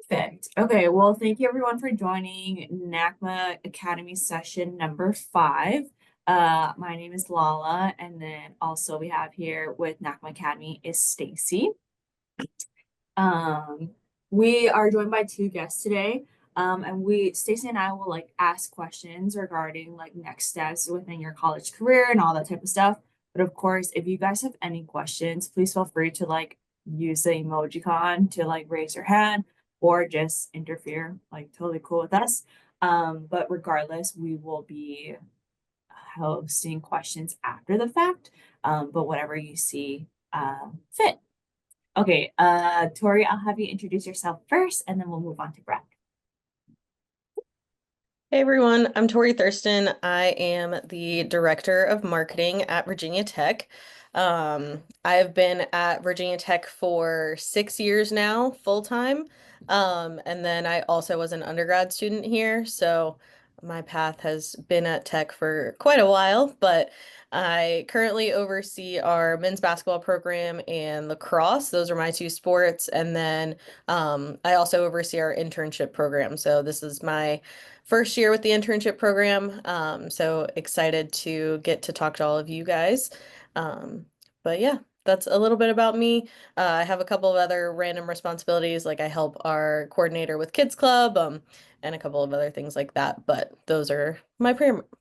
Perfect. Okay, well, thank you everyone for joining NACMA Academy session number 5. My name is Lala, and then also we have here with NACMA Academy is Stacy. Um, we are joined by two guests today. And Stacy and I will ask questions regarding next steps within your college career and all that type of stuff. But of course, if you guys have any questions, please feel free to use the emojicon to raise your hand or just interfere. Totally cool with us. But regardless, we will be hosting questions after the fact. But whatever you see fit. Okay, Tori, I'll have you introduce yourself first, and then we'll move on to Brett. Hey everyone, I'm Tori Thurston. I am the Director of Marketing at Virginia Tech. I have been at Virginia Tech for 6 years now, full time. And then I also was an undergrad student here, so my path has been at Tech for quite a while, but I currently oversee our men's basketball program and lacrosse. Those are my two sports. And then I also oversee our internship program. So this is my first year with the internship program. So excited to get to talk to all of you guys. But yeah, that's a little bit about me. I have a couple of other random responsibilities, like I help our coordinator with Kids Club, and a couple of other things like that. But those are my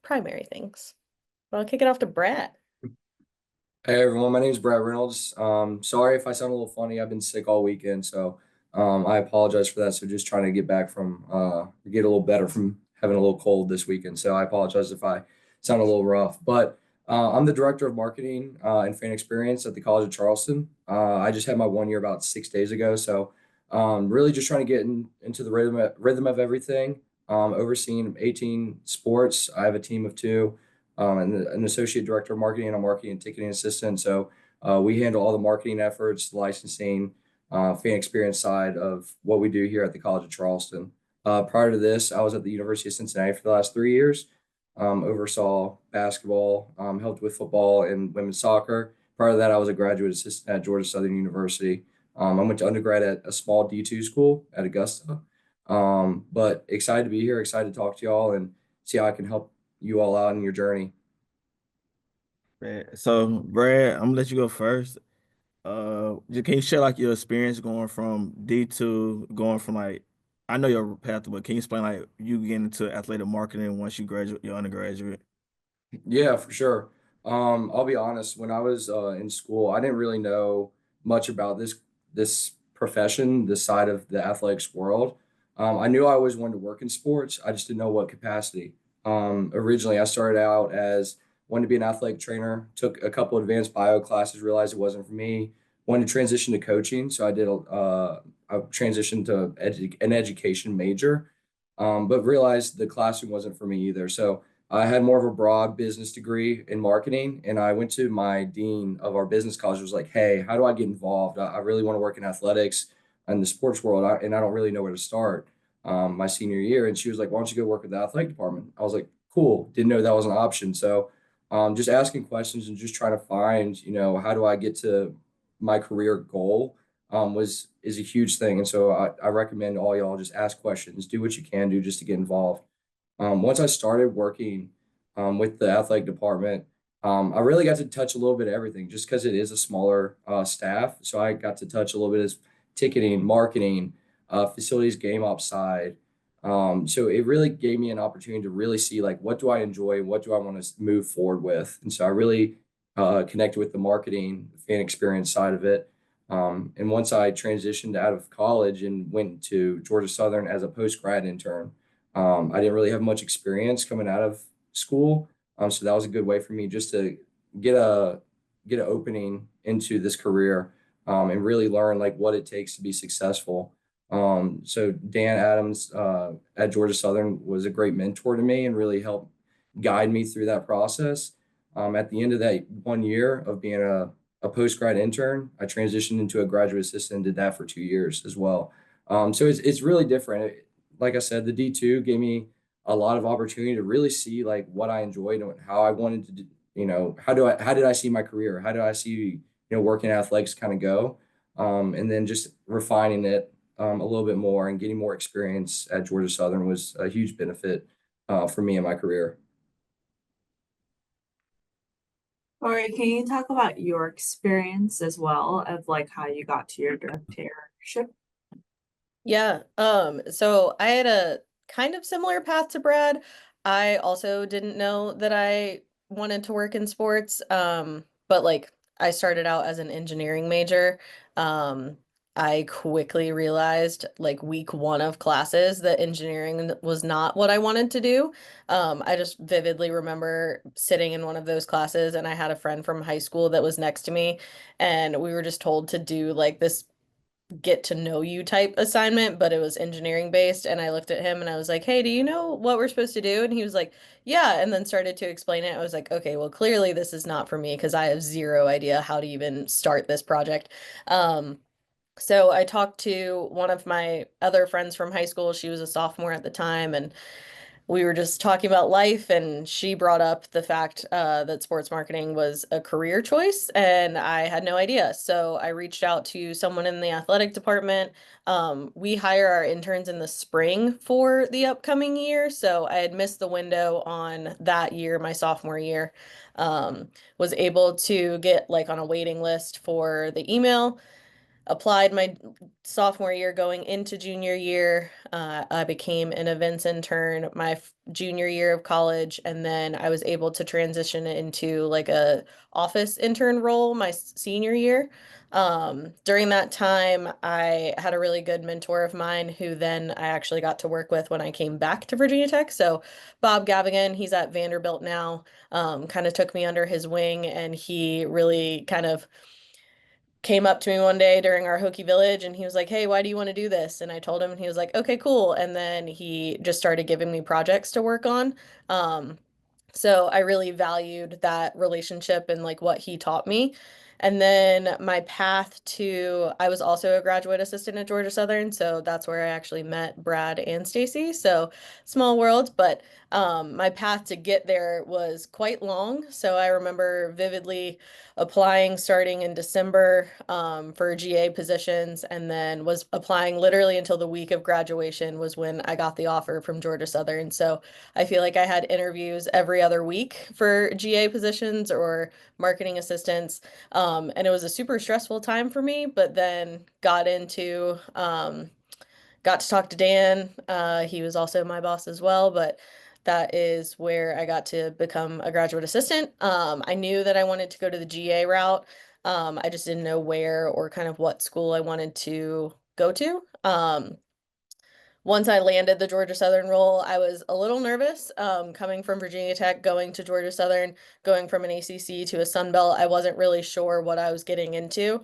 primary things. Well, I'll kick it off to Brad. Hey everyone, my name is Brad Reynolds. Sorry if I sound a little funny. I've been sick all weekend, so I apologize for that. So just trying to get back from get a little better from having a little cold this weekend. So I apologize if I sound a little rough. But I'm the director of marketing and fan experience at the College of Charleston. I just had my 1 year about 6 days ago, so really just trying to get into the rhythm of everything. Overseeing 18 sports. I have a team of two and an associate director of marketing and a marketing and ticketing assistant. So we handle all the marketing efforts, the licensing, fan experience side of what we do here at the College of Charleston. Prior to this, I was at the University of Cincinnati for the last 3 years, oversaw basketball, helped with football and women's soccer. Prior to that, I was a graduate assistant at Georgia Southern University. I went to undergrad at a small D2 school at Augusta. But excited to be here, excited to talk to y'all and see how I can help you all out in your journey. Man, so Brad, I'm gonna let you go first. Can you share like your experience going from D2, going from like I know your path, but can you explain like you getting into athletic marketing once you graduate your undergraduate? Yeah, for sure. I'll be honest, when I was in school, I didn't really know much about this profession, this side of the athletics world. I knew I always wanted to work in sports. I just didn't know what capacity. Originally, I started out as wanted to be an athletic trainer, took a couple advanced bio classes, realized it wasn't for me. Wanted to transition to coaching, so I transitioned to an education major, but realized the classroom wasn't for me either. So I had more of a broad business degree in marketing, and I went to my dean of our business college. Was like, "Hey, how do I get involved? I really want to work in athletics and the sports world, and I don't really know where to start." My senior year, and she was like, "Why don't you go work with the athletic department?" I was like, "Cool." Didn't know that was an option. So, just asking questions and just trying to find, how do I get to my career goal, was is a huge thing. And so I recommend all y'all just ask questions, do what you can do just to get involved. Once I started working with the athletic department, I really got to touch a little bit of everything just because it is a smaller staff. So I got to touch a little bit of ticketing, marketing, facilities, game ops side. So it really gave me an opportunity to really see like what do I enjoy, what do I want to move forward with, and so I really connected with the marketing fan experience side of it. And once I transitioned out of college and went to Georgia Southern as a post grad intern. I didn't really have much experience coming out of school, so that was a good way for me just to get a get an opening into this career, and really learn like what it takes to be successful. So Dan Adams at Georgia Southern was a great mentor to me and really helped guide me through that process. At the end of that 1 year of being a post grad intern, I transitioned into a graduate assistant and did that for 2 years as well. So it's really different. Like I said, the D2 gave me a lot of opportunity to really see like what I enjoyed and how I wanted to do, how did I see my career? How did I see, working athletics kind of go? And then just refining it a little bit more, and getting more experience at Georgia Southern was a huge benefit for me in my career. Or can you talk about your experience as well of like how you got to your directorship? Yeah, so I had a kind of similar path to Brad. I also didn't know that I wanted to work in sports, but like I started out as an engineering major. Um, I quickly realized like week one of classes that engineering was not what I wanted to do. I just vividly remember sitting in one of those classes and I had a friend from high school that was next to me, and we were just told to do like this get to know you type assignment, but it was engineering based. And I looked at him and I was like, hey, do you know what we're supposed to do? And he was like, yeah. And then started to explain it. I was like, okay, well, clearly this is not for me because I have zero idea how to even start this project. So I talked to one of my other friends from high school. She was a sophomore at the time, and we were just talking about life, and she brought up the fact that sports marketing was a career choice, and I had no idea. So I reached out to someone in the athletic department. We hire our interns in the spring for the upcoming year, so I had missed the window on that year, my sophomore year. Was able to get like on a waiting list for the email, applied my sophomore year going into junior year. I became an events intern my junior year of college, and then I was able to transition into like a office intern role my senior year. During that time, I had a really good mentor of mine who then I actually got to work with when I came back to Virginia Tech. So Bob Gavigan, he's at Vanderbilt now, kind of took me under his wing, and he really kind of came up to me one day during our Hokie Village and he was like, hey, why do you want to do this? And I told him, and he was like, okay, cool. And then he just started giving me projects to work on. So I really valued that relationship and like what he taught me. And then my path to, I was also a graduate assistant at Georgia Southern, so that's where I actually met Brad and Stacy. So small world, but my path to get there was quite long. So I remember vividly applying starting in December for GA positions, and then was applying literally until the week of graduation was when I got the offer from Georgia Southern. So I feel like I had interviews every other week for GA positions or marketing assistants. And it was a super stressful time for me, but then got to talk to Dan. He was also my boss as well, but that is where I got to become a graduate assistant. I knew that I wanted to go to the GA route. I just didn't know where or kind of what school I wanted to go to. Once I landed the Georgia Southern role, I was a little nervous. Coming from Virginia Tech, going to Georgia Southern, going from an ACC to a Sun Belt, I wasn't really sure what I was getting into.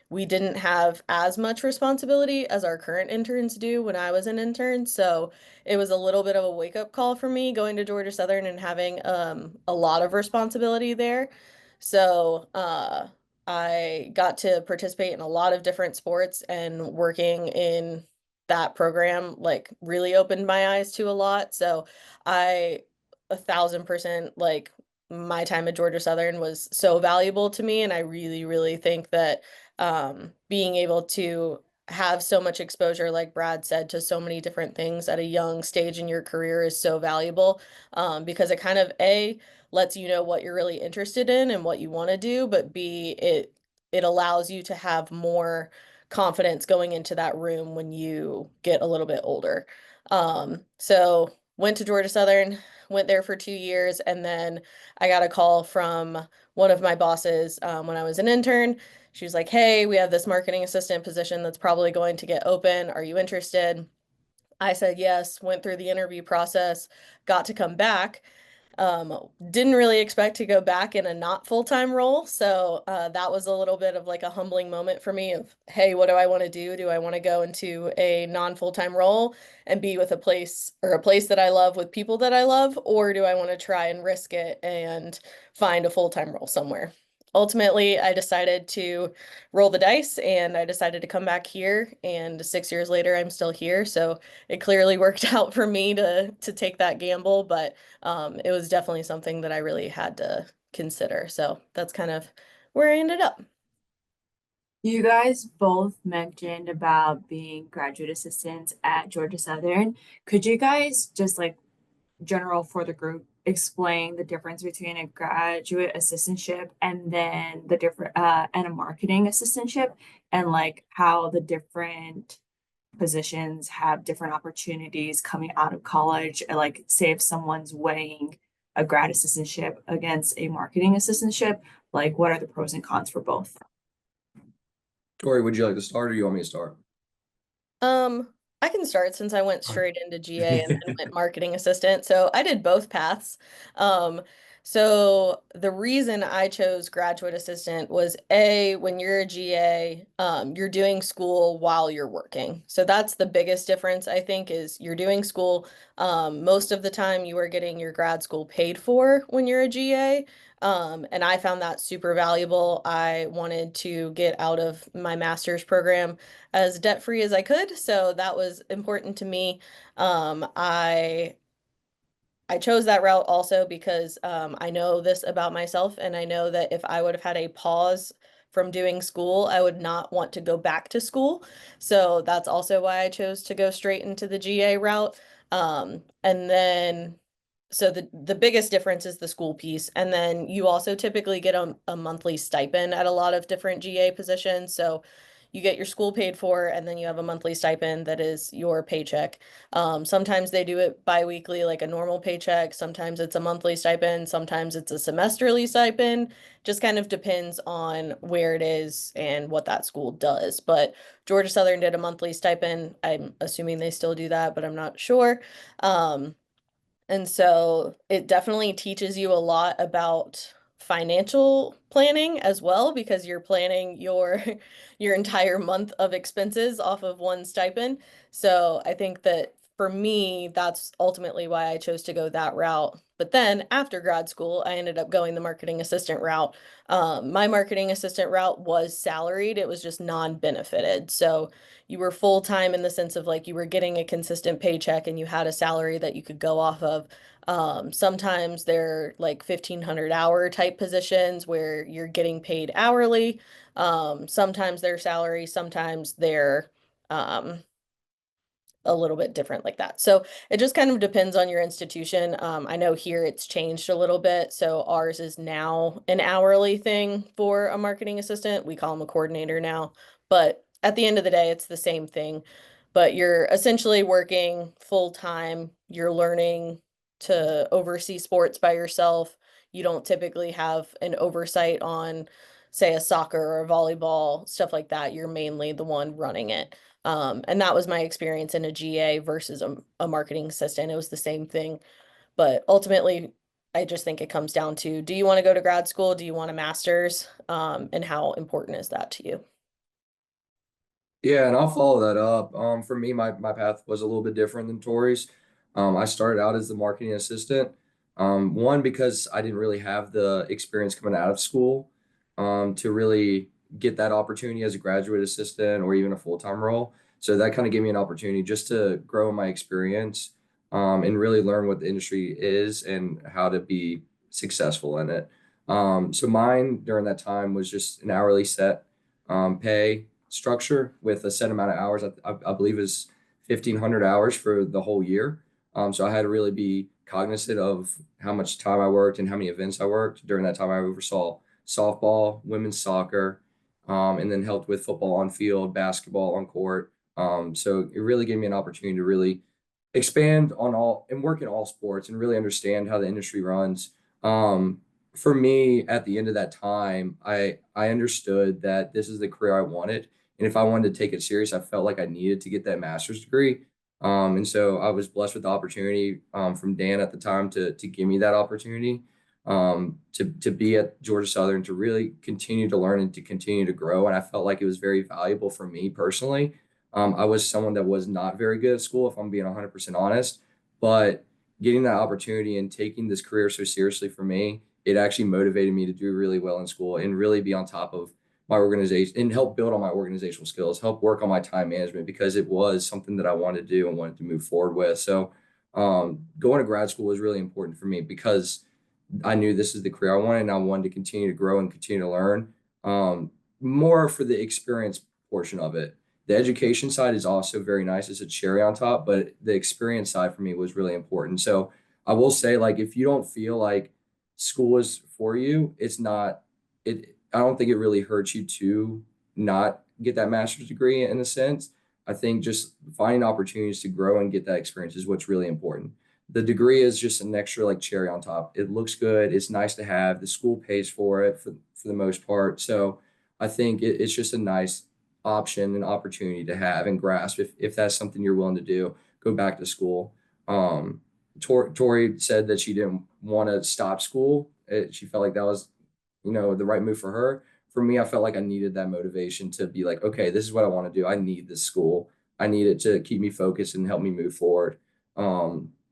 We didn't have as much responsibility as our current interns do when I was an intern, so it was a little bit of a wake-up call for me going to Georgia Southern and having a lot of responsibility there. So I got to participate in a lot of different sports, and working in that program like really opened my eyes to a lot. So I 1,000% like my time at Georgia Southern was so valuable to me. And I really, really think that being able to have so much exposure, like Brad said, to so many different things at a young stage in your career is so valuable, because it kind of A, lets you know what you're really interested in and what you want to do, but B, it allows you to have more confidence going into that room when you get a little bit older. So went to Georgia Southern, went there for 2 years, and then I got a call from one of my bosses when I was an intern. She was like, hey, we have this marketing assistant position that's probably going to get open. Are you interested? I said yes, went through the interview process, got to come back. Didn't really expect to go back in a not full-time role. So that was a little bit of like a humbling moment for me of, hey, what do I want to do? Do I want to go into a non-full-time role and be with a place that I love with people that I love? Or do I want to try and risk it and find a full-time role somewhere? Ultimately, I decided to roll the dice and I decided to come back here. And 6 years later, I'm still here. So it clearly worked out for me to take that gamble, but it was definitely something that I really had to consider. So that's kind of where I ended up. You guys both mentioned about being graduate assistants at Georgia Southern. Could you guys just like general for the group explain the difference between a graduate assistantship and then the different and a marketing assistantship and like how the different positions have different opportunities coming out of college, like say if someone's weighing a grad assistantship against a marketing assistantship, like what are the pros and cons for both? Tori, would you like to start or you want me to start? Um, I can start since I went straight into GA and then went marketing assistant. So I did both paths. Um, so the reason I chose graduate assistant was A, when you're a GA, you're doing school while you're working. So that's the biggest difference, I think, is you're doing school. Most of the time you are getting your grad school paid for when you're a GA. And I found that super valuable. I wanted to get out of my master's program as debt free as I could. So that was important to me. I chose that route also because I know this about myself, and I know that if I would have had a pause from doing school, I would not want to go back to school. So that's also why I chose to go straight into the GA route. And then so the biggest difference is the school piece. And then you also typically get a monthly stipend at a lot of different GA positions. So you get your school paid for, and then you have a monthly stipend that is your paycheck. Sometimes they do it bi-weekly, like a normal paycheck. Sometimes it's a monthly stipend. Sometimes it's a semesterly stipend. Just kind of depends on where it is and what that school does. But Georgia Southern did a monthly stipend. I'm assuming they still do that, but I'm not sure. And so it definitely teaches you a lot about financial planning as well because you're planning your your entire month of expenses off of one stipend. So I think that for me, that's ultimately why I chose to go that route. But then after grad school, I ended up going the marketing assistant route. My marketing assistant route was salaried, it was just non-benefited. So you were full time in the sense of like you were getting a consistent paycheck and you had a salary that you could go off of. Sometimes they're like 1,500 hour type positions where you're getting paid hourly. Sometimes they're salary, sometimes they're um, a little bit different like that. So it just kind of depends on your institution. I know here it's changed a little bit. So ours is now an hourly thing for a marketing assistant. We call them a coordinator now. But at the end of the day, it's the same thing. But you're essentially working full time. You're learning to oversee sports by yourself. You don't typically have an oversight on, say, a soccer or a volleyball, stuff like that. You're mainly the one running it. And that was my experience in a GA versus a marketing assistant. It was the same thing. But ultimately, I just think it comes down to, do you want to go to grad school? Do you want a master's? And how important is that to you? Yeah, and I'll follow that up. For me, my path was a little bit different than Tori's. I started out as the marketing assistant. One, because I didn't really have the experience coming out of school, to really get that opportunity as a graduate assistant or even a full-time role. So that kind of gave me an opportunity just to grow my experience, and really learn what the industry is and how to be successful in it. So mine during that time was just an hourly set pay structure with a set amount of hours. I believe is 1,500 hours for the whole year. So I had to really be cognizant of how much time I worked and how many events I worked. During that time, I oversaw softball, women's soccer, and then helped with football on field, basketball on court. So it really gave me an opportunity to really expand on all and work in all sports and really understand how the industry runs. For me, at the end of that time, I understood that this is the career I wanted, and if I wanted to take it serious, I felt like I needed to get that master's degree. And so I was blessed with the opportunity from Dan at the time to give me that opportunity, to be at Georgia Southern, to really continue to learn and to continue to grow. And I felt like it was very valuable for me personally. I was someone that was not very good at school, if I'm being 100% honest, but getting that opportunity and taking this career so seriously for me, it actually motivated me to do really well in school and really be on top of my organization and help build on my organizational skills, help work on my time management because it was something that I wanted to do and wanted to move forward with. So, going to grad school was really important for me because I knew this is the career I wanted and I wanted to continue to grow and continue to learn. more for the experience portion of it. The education side is also very nice. It's a cherry on top, but the experience side for me was really important. So I will say, like, if you don't feel like school is for you, it's not, I don't think it really hurts you to not get that master's degree in a sense. I think just finding opportunities to grow and get that experience is what's really important. The degree is just an extra like cherry on top. It looks good. It's nice to have. The school pays for it for the most part. So I think it's just a nice option and opportunity to have and grasp if that's something you're willing to do. Go back to school. Um, Tori said that she didn't want to stop school. She felt like that was, the right move for her. For me, I felt like I needed that motivation to be like, okay, this is what I want to do. I need this school. I need it to keep me focused and help me move forward.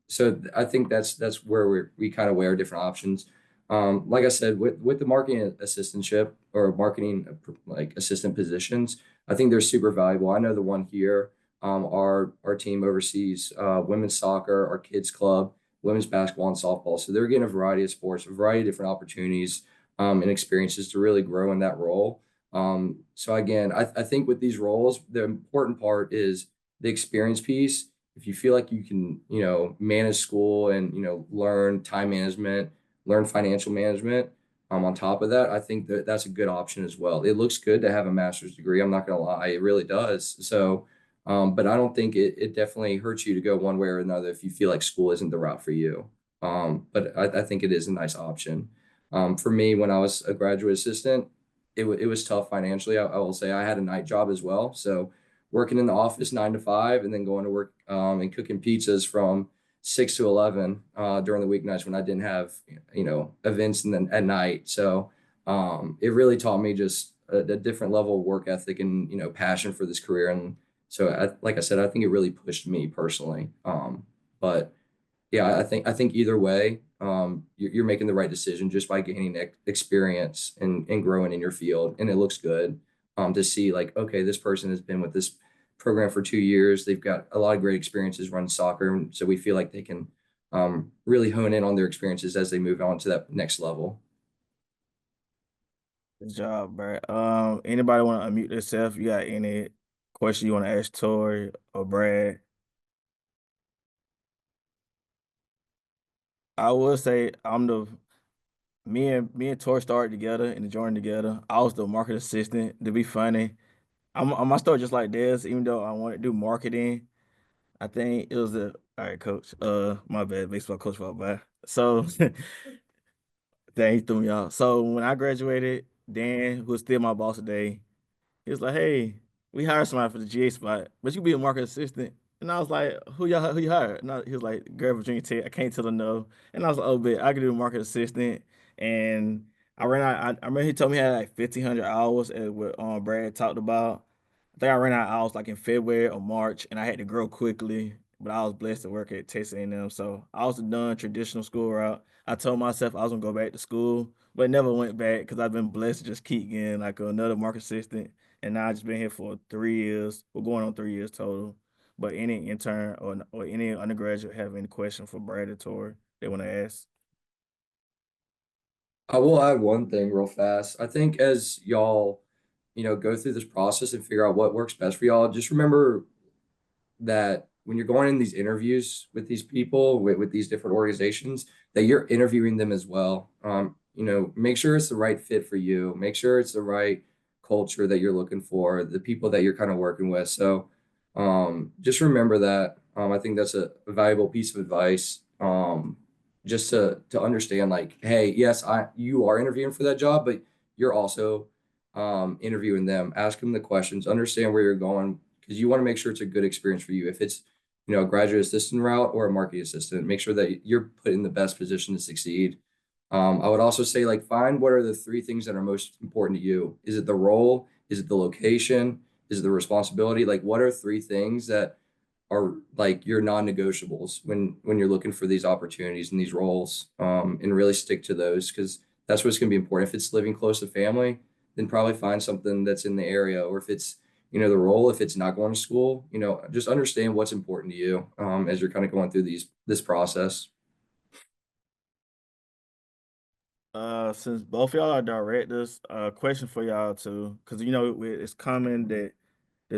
So I think that's where we kind of weigh our different options. Like I said, with the marketing assistantship or marketing like assistant positions, I think they're super valuable. I know the one here, our team oversees women's soccer, our kids club, women's basketball, and softball. So they're getting a variety of sports, a variety of different opportunities and experiences to really grow in that role. So again, I think with these roles, the important part is the experience piece. If you feel like you can, manage school and, learn time management, learn financial management, on top of that, I think that that's a good option as well. It looks good to have a master's degree. I'm not going to lie, it really does. So, but I don't think it definitely hurts you to go one way or another if you feel like school isn't the route for you. But I think it is a nice option. For me, when I was a graduate assistant, it was tough financially. I will say I had a night job as well. So working in the office 9 to 5 and then going to work and cooking pizzas from 6 to 11 during the weeknights when I didn't have, events at night. So it really taught me just a different level of work ethic and, passion for this career. And so, like I said, I think it really pushed me personally. But yeah, I think either way, you're making the right decision just by gaining experience and growing in your field, and it looks good to see like, okay, this person has been with this program for 2 years. They've got a lot of great experiences running soccer, and so we feel like they can really hone in on their experiences as they move on to that next level. Good job, bro. Anybody want to unmute themselves? You got any question you want to ask Tori or Brad? I will say me and Tori started together and joined together. I was the market assistant. To be funny, I'm my story just like this. Even though I wanted to do marketing, I think it was all right, coach. My bad, baseball coach felt bad. So dang, he threw me off. So when I graduated, Dan, who's still my boss today, he was like, "Hey, we hired somebody for the GA spot, but you be a market assistant." And I was like, who you hired?" And he was like, "Girl, Virginia Tech." I can't tell her no. And I was like, "Oh, but I could do a market assistant." And I ran out. I remember he told me he had like 1,500 hours, as what Brad talked about. I think I ran out of hours like in February or March, and I had to grow quickly. But I was blessed to work at Texas A&M, so I was done traditional school route. I told myself I was gonna go back to school, but never went back because I've been blessed to just keep getting like another market assistant, and now I just been here for 3 years. We're going on 3 years total. But any intern or any undergraduate have any question for Brad or Tori they want to ask? I will add one thing real fast. I think as y'all, go through this process and figure out what works best for y'all, just remember that when you're going in these interviews with these people, with these different organizations, that you're interviewing them as well. Make sure it's the right fit for you. Make sure it's the right culture that you're looking for, the people that you're kind of working with. So just remember that. I think that's a valuable piece of advice. Just to understand, like, hey, yes, you are interviewing for that job, but you're also interviewing them. Ask them the questions, understand where you're going, because you want to make sure it's a good experience for you. If it's, a graduate assistant route or a marketing assistant, make sure that you're put in the best position to succeed. I would also say, like, find what are the three things that are most important to you. Is it the role? Is it the location? Is it the responsibility? Like, what are three things that are like your non-negotiables when you're looking for these opportunities and these roles, and really stick to those because that's what's going to be important. If it's living close to family, then probably find something that's in the area, or if it's the role, if it's not going to school, just understand what's important to you as you're kind of going through this process. Since both y'all are directors, question for y'all too, because it's common that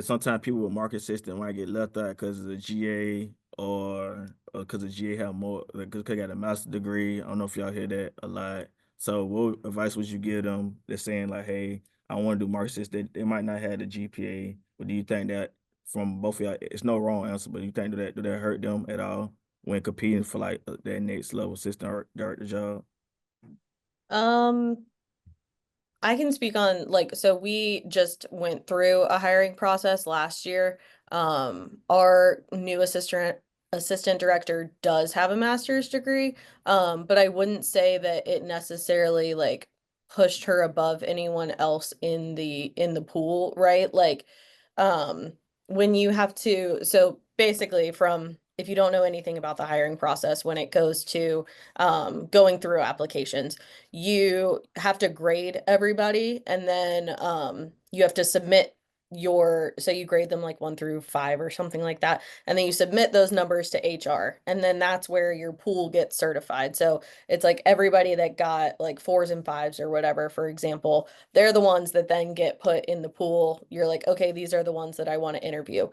sometimes people with market system might get left out because of the GA or because the GA have more because they got a master's degree. I don't know if y'all hear that a lot. So what advice would you give them that's saying like, hey, I want to do market system? They might not have the GPA, but do you think that from both of y'all, it's no wrong answer, but you think do that hurt them at all when competing for like that next level assistant or director job? Um, I can speak on like, so we just went through a hiring process last year. Our new assistant director does have a master's degree. But I wouldn't say that it necessarily like pushed her above anyone else in the pool, right? Like, um, when you have to, so basically from if you don't know anything about the hiring process, when it goes to going through applications, you have to grade everybody and then you have to submit so you grade them like 1 through 5 or something like that, and then you submit those numbers to HR, and then that's where your pool gets certified. So it's like everybody that got like 4s and 5s or whatever, for example, they're the ones that then get put in the pool. You're like, okay, these are the ones that I want to interview.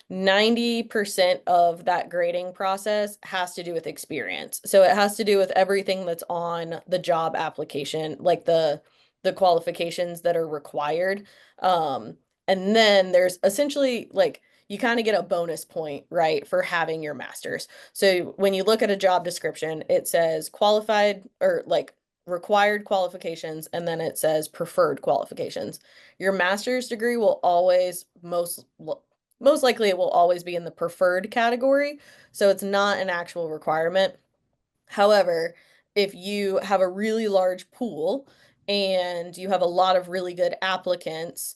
90% of that grading process has to do with experience. So it has to do with everything that's on the job application, like the qualifications that are required. Um, and then there's essentially like you kind of get a bonus point, right, for having your master's. So when you look at a job description, it says qualified or like required qualifications, and then it says preferred qualifications. Your master's degree will always most likely it will always be in the preferred category, so it's not an actual requirement. However, if you have a really large pool and you have a lot of really good applicants,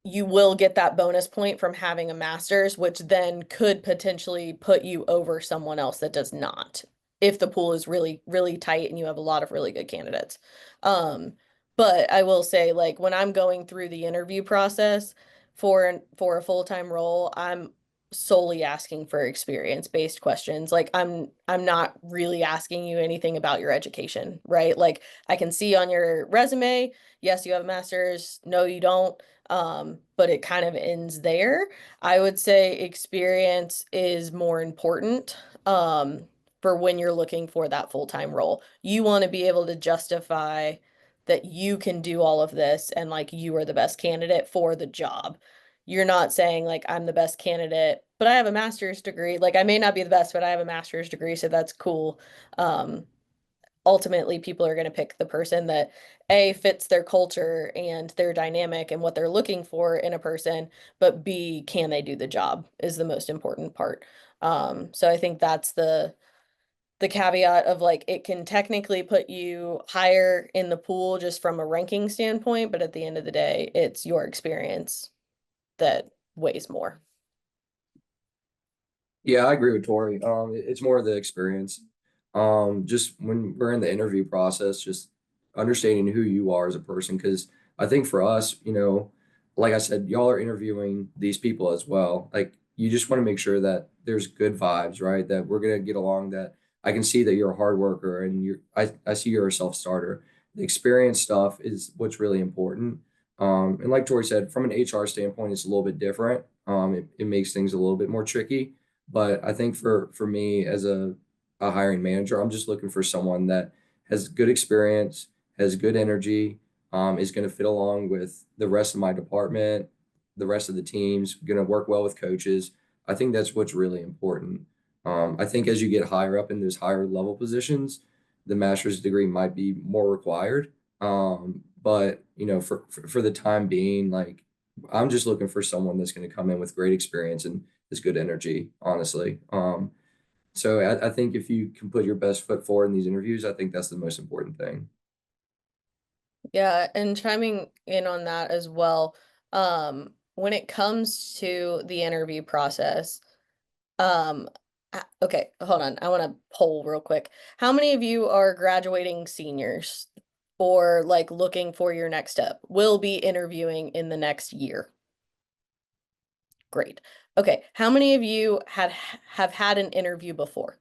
you will get that bonus point from having a master's, which then could potentially put you over someone else that does not, if the pool is really, really tight and you have a lot of really good candidates. Um, but I will say, like, when I'm going through the interview process for a full-time role, I'm solely asking for experience-based questions. Like, I'm not really asking you anything about your education, right? Like, I can see on your resume, yes, you have a master's, no, you don't, but it kind of ends there. I would say experience is more important, for when you're looking for that full-time role. You want to be able to justify that you can do all of this and like you are the best candidate for the job. You're not saying like I'm the best candidate, but I have a master's degree. Like I may not be the best, but I have a master's degree, so that's cool. Um, Ultimately people are going to pick the person that A fits their culture and their dynamic and what they're looking for in a person, but B, can they do the job is the most important part. So I think that's the caveat of like it can technically put you higher in the pool just from a ranking standpoint, but at the end of the day, it's your experience that weighs more. Yeah, I agree with Tori. It's more of the experience. Just when we're in the interview process, just understanding who you are as a person. Because I think for us, like I said, y'all are interviewing these people as well. Like you just want to make sure that there's good vibes, right? That we're gonna get along. That I can see that you're a hard worker and I see you're a self-starter. The experience stuff is what's really important. And like Tori said, from an HR standpoint, it's a little bit different. It makes things a little bit more tricky, but I think for me as a hiring manager, I'm just looking for someone that has good experience, has good energy, is going to fit along with the rest of my department, the rest of the teams, going to work well with coaches. I think that's what's really important. I think as you get higher up in those higher level positions, the master's degree might be more required. But for the time being, like I'm just looking for someone that's going to come in with great experience and is good energy, honestly. So I think if you can put your best foot forward in these interviews, I think that's the most important thing. Yeah, and chiming in on that as well, when it comes to the interview process, um, okay, hold on. I want to poll real quick. How many of you are graduating seniors or like looking for your next step? Will be interviewing in the next year? Great. Okay, how many of you have had an interview before?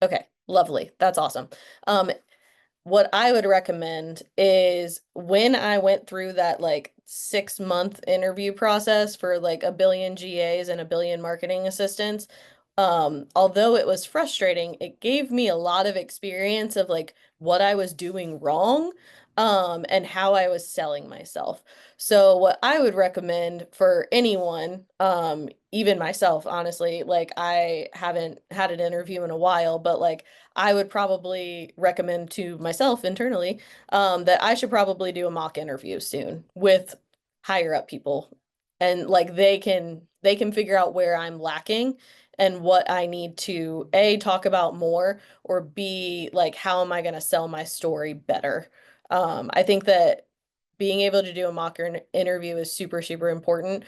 Okay, Lovely. That's awesome. Um, what I would recommend is when I went through that like 6 month interview process for like a billion GAs and a billion marketing assistants, although it was frustrating, it gave me a lot of experience of like what I was doing wrong, and how I was selling myself. So what I would recommend for anyone, even myself, honestly, like I haven't had an interview in a while, but like I would probably recommend to myself internally, that I should probably do a mock interview soon with higher up people. And like they can figure out where I'm lacking and what I need to A, talk about more, or B, like how am I going to sell my story better? I think that being able to do a interview is super, super important,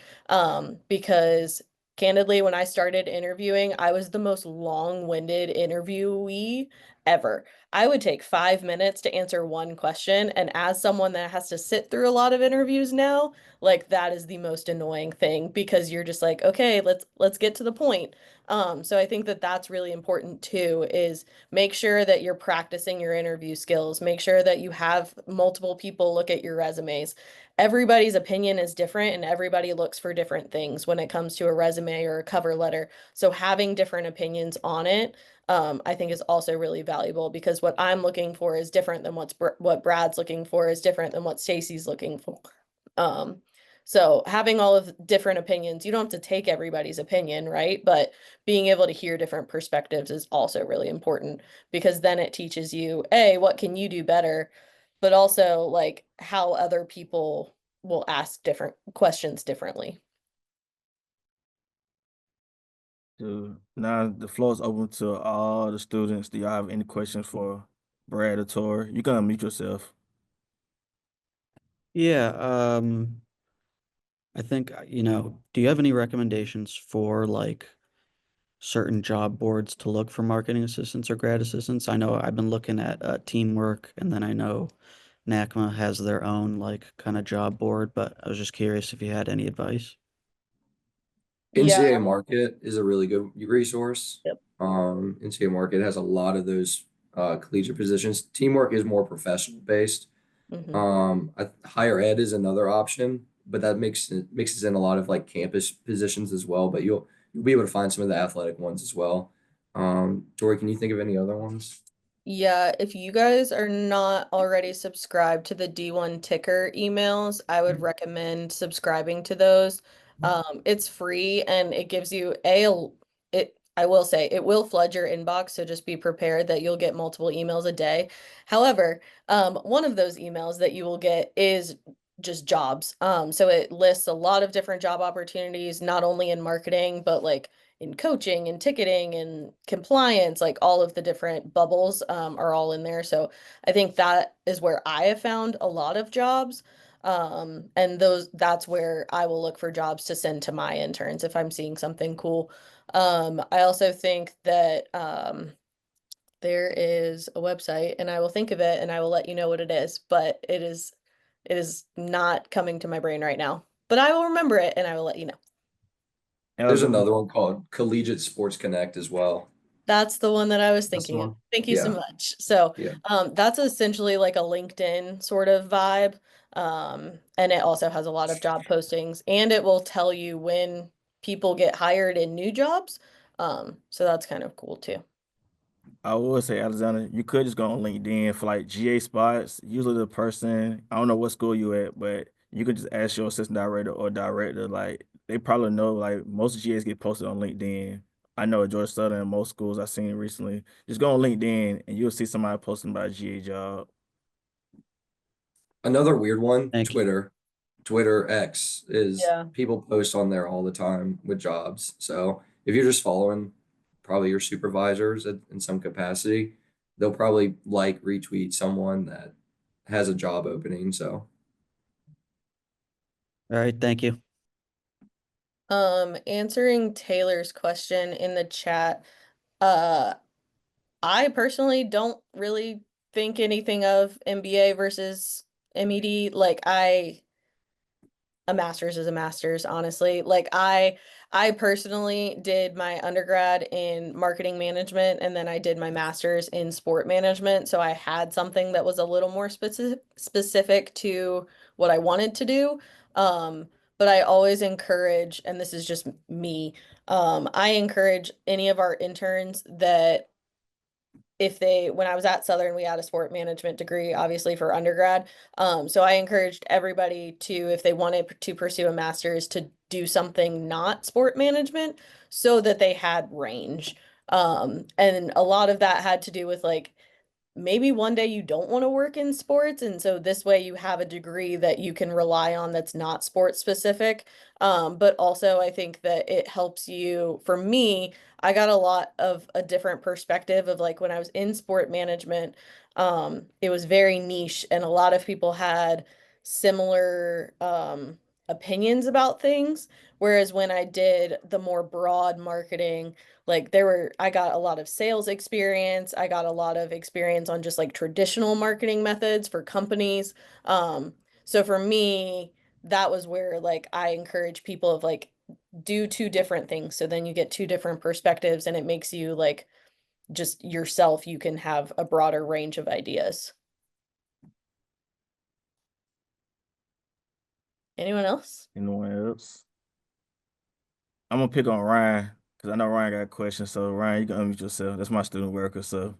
because candidly, when I started interviewing, I was the most long-winded interviewee ever. I would take 5 minutes to answer one question, and as someone that has to sit through a lot of interviews now, like that is the most annoying thing because you're just like, okay, let's get to the point. So I think that that's really important too, is make sure that you're practicing your interview skills. Make sure that you have multiple people look at your resumes. Everybody's opinion is different and everybody looks for different things when it comes to a resume or a cover letter. So having different opinions on it, I think is also really valuable because what I'm looking for is different than what Brad's looking for is different than what Stacy's looking for. Um, so having all of different opinions, you don't have to take everybody's opinion, right? But being able to hear different perspectives is also really important because then it teaches you, A, what can you do better, but also like how other people will ask different questions differently. Dude, now the floor is open to all the students. Do y'all have any questions for Brad or Tor? You can unmute yourself. Yeah, I think, do you have any recommendations for like certain job boards to look for marketing assistants or grad assistants? I know I've been looking at Teamwork, and then I know NACMA has their own like kind of job board, but I was just curious if you had any advice. Yeah. NCAA Market is a really good resource. Yep. NCAA Market has a lot of those collegiate positions. Teamwork is more professional based. Mhm. Higher ed is another option, but that mixes in a lot of like campus positions as well. But you'll be able to find some of the athletic ones as well. Tori, can you think of any other ones? Yeah, if you guys are not already subscribed to the D1 ticker emails, I would recommend subscribing to those. It's free and it gives you I will say it will flood your inbox, so just be prepared that you'll get multiple emails a day. However, one of those emails that you will get is just jobs. So it lists a lot of different job opportunities, not only in marketing, but like in coaching and ticketing and compliance, like all of the different bubbles, are all in there. So I think that is where I have found a lot of jobs. And that's where I will look for jobs to send to my interns if I'm seeing something cool. I also think that there is a website and I will think of it and I will let you know what it is, but it is not coming to my brain right now. But I will remember it and I will let you know. There's Alabama. another one called Collegiate Sports Connect as well. That's the one that I was That's the thinking of. one. Thank you so Yeah, much. So, yeah. that's essentially like a LinkedIn sort of vibe. And it also has a lot of job postings and it will tell you when people get hired in new jobs. So that's kind of cool too. I would say, Alexander, you could just go on LinkedIn for like GA spots. Usually the person, I don't know what school you at, but you could just ask your assistant director or director. Like they probably know like most GAs get posted on LinkedIn. I know at Georgia Southern and most schools I've seen recently. Just go on LinkedIn and you'll see somebody posting about a GA job. Another weird one, Thank you. Twitter. Twitter X is Yeah. people post on there all the time with jobs. So if you're just following probably your supervisors in some capacity, they'll probably like retweet someone that has a job opening. So All right, thank you. Answering Taylor's question in the chat, uh, I personally don't really think anything of MBA versus MED. Like a master's is a master's, honestly. Like I personally did my undergrad in marketing management and then I did my master's in sport management. So I had something that was a little more specific to what I wanted to do. But I always encourage, and this is just me, I encourage any of our interns that if they when I was at Southern, we had a sport management degree, obviously for undergrad. So I encouraged everybody to, if they wanted to pursue a master's, to do something not sport management so that they had range. And a lot of that had to do with like maybe one day you don't want to work in sports, and so this way you have a degree that you can rely on that's not sports specific. But also I think that it helps you, for me, I got a lot of a different perspective of like when I was in sport management, it was very niche and a lot of people had similar opinions about things. Whereas when I did the more broad marketing, like I got a lot of sales experience. I got a lot of experience on just like traditional marketing methods for companies. Um, so for me, that was where like I encourage people of like do two different things. So then you get two different perspectives and it makes you like just yourself. You can have a broader range of ideas. Anyone else? Anyone else? I'm gonna pick on Ryan because I know Ryan got a question. So Ryan, you can unmute yourself. That's my student worker. So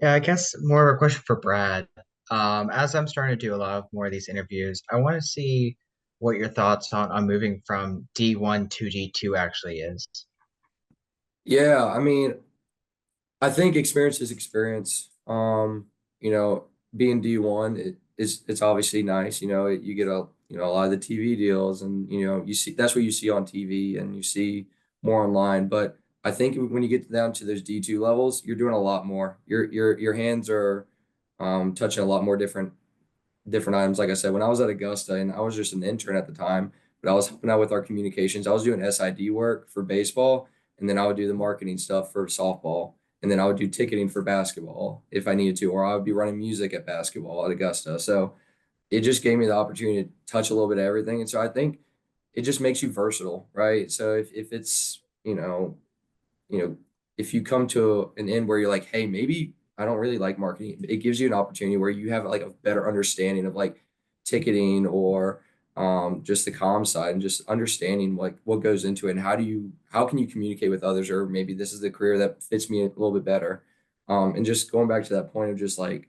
Yeah, I guess more of a question for Brad. As I'm starting to do a lot of more of these interviews, I want to see what your thoughts on moving from D1 to D2 actually is. Yeah, I mean, I think experience is experience. You know, being D1, it's obviously nice. You know, you get a lot of the TV deals, and you see that's what you see on TV, and you see more online. But I think when you get down to those D2 levels, you're doing a lot more. Your hands are touching a lot more different items. Like I said, when I was at Augusta and I was just an intern at the time, but I was helping out with our communications. I was doing SID work for baseball, and then I would do the marketing stuff for softball, and then I would do ticketing for basketball if I needed to, or I would be running music at basketball at Augusta. So it just gave me the opportunity to touch a little bit of everything. And so I think it just makes you versatile, right? So if it's, you know, if you come to an end where you're like, hey, maybe I don't really like marketing, it gives you an opportunity where you have like a better understanding of like ticketing or just the comm side and just understanding what goes into it and how can you communicate with others, or maybe this is the career that fits me a little bit better. And just going back to that point of just like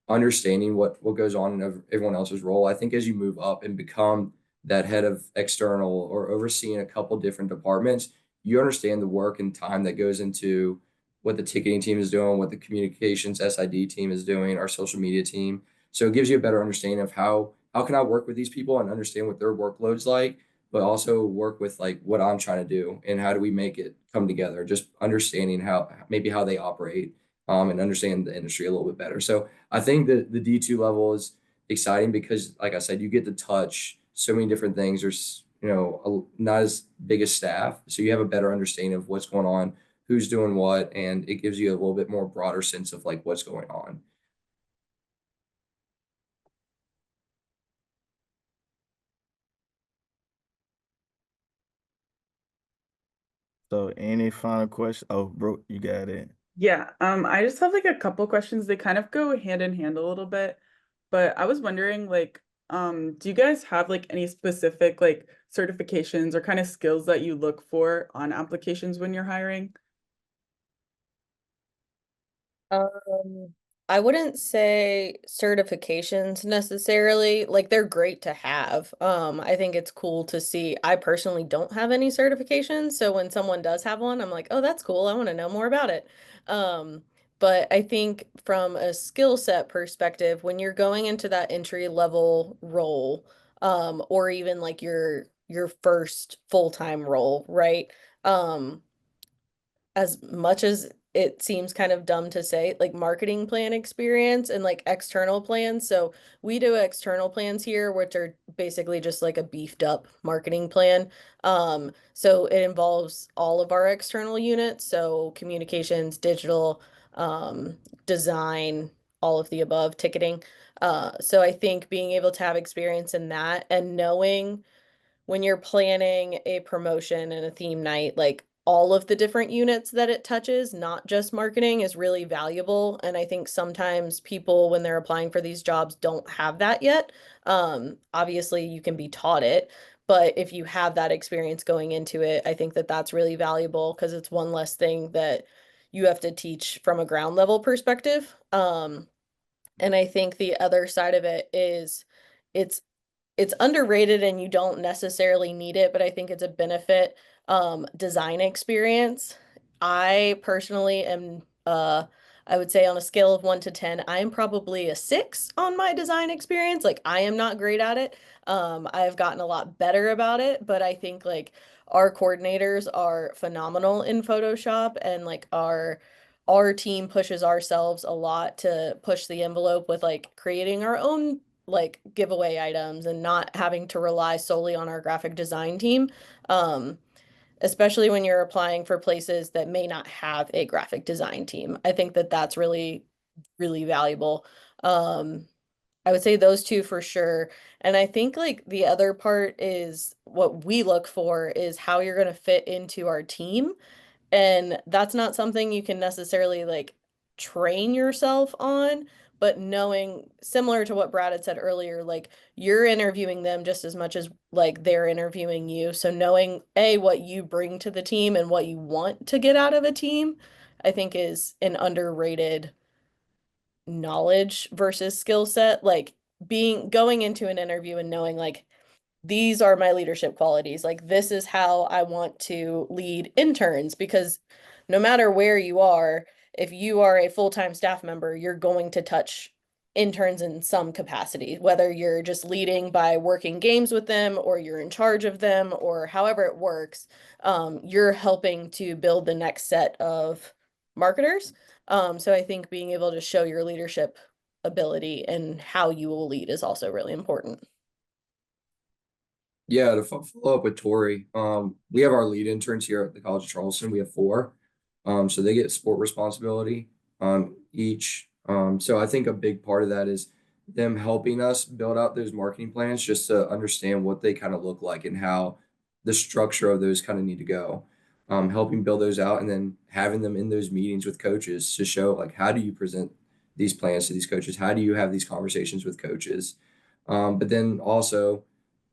understanding what goes on in everyone else's role. I think as you move up and become that head of external or overseeing a couple different departments, you understand the work and time that goes into what the ticketing team is doing, what the communications SID team is doing, our social media team. So it gives you a better understanding of how can I work with these people and understand what their workload's like, but also work with like what I'm trying to do and how do we make it come together. Just understanding how they operate, and understand the industry a little bit better. So I think that the D2 level is exciting because, like I said, you get to touch so many different things. There's, not as big a staff. So you have a better understanding of what's going on, who's doing what, and it gives you a little bit more broader sense of like what's going on. so any final question? Oh, bro, you got it. Yeah, I just have like a couple questions. They kind of go hand in hand a little bit, but I was wondering, like, do you guys have like any specific like certifications or kind of skills that you look for on applications when you're hiring? Um, I wouldn't say certifications necessarily. Like they're great to have. I think it's cool to see. I personally don't have any certifications, so when someone does have one, I'm like, "Oh, that's cool. I want to know more about it." Um, but I think from a skill set perspective, when you're going into that entry level role, or even like your first full-time role, right? As much as it seems kind of dumb to say, like marketing plan experience and like external plans. So we do external plans here, which are basically just like a beefed up marketing plan. So it involves all of our external units, so communications, digital, design, all of the above ticketing. So I think being able to have experience in that and knowing when you're planning a promotion and a theme night, like all of the different units that it touches, not just marketing, is really valuable. And I think sometimes people, when they're applying for these jobs, don't have that yet. Obviously, you can be taught it, but if you have that experience going into it, I think that that's really valuable because it's one less thing that you have to teach from a ground level perspective. And I think the other side of it is it's it's underrated and you don't necessarily need it, but I think it's a benefit. Design experience. I personally am I would say on a scale of 1 to 10, I am probably a 6 on my design experience. Like I am not great at it. I have gotten a lot better about it, but I think like our coordinators are phenomenal in Photoshop and like our team pushes ourselves a lot to push the envelope with like creating our own like giveaway items and not having to rely solely on our graphic design team. Um, Especially when you're applying for places that may not have a graphic design team. I think that that's really, really valuable. Um, I would say those two for sure. And I think like the other part is what we look for is how you're going to fit into our team. And that's not something you can necessarily like train yourself on, but knowing similar to what Brad had said earlier, like you're interviewing them just as much as like they're interviewing you. So knowing A, what you bring to the team and what you want to get out of a team, I think is an underrated knowledge versus skill set. Like being going into an interview and knowing like these are my leadership qualities. Like, this is how I want to lead interns because no matter where you are, if you are a full-time staff member, you're going to touch interns in some capacity, whether you're just leading by working games with them or you're in charge of them or however it works. You're helping to build the next set of marketers. So I think being able to show your leadership ability and how you will lead is also really important. Yeah, to follow up with Tori, we have our lead interns here at the College of Charleston. We have four. So they get sport responsibility each. So I think a big part of that is them helping us build out those marketing plans just to understand what they kind of look like and how the structure of those kind of need to go. Helping build those out and then having them in those meetings with coaches to show like how do you present these plans to these coaches? How do you have these conversations with coaches? But then also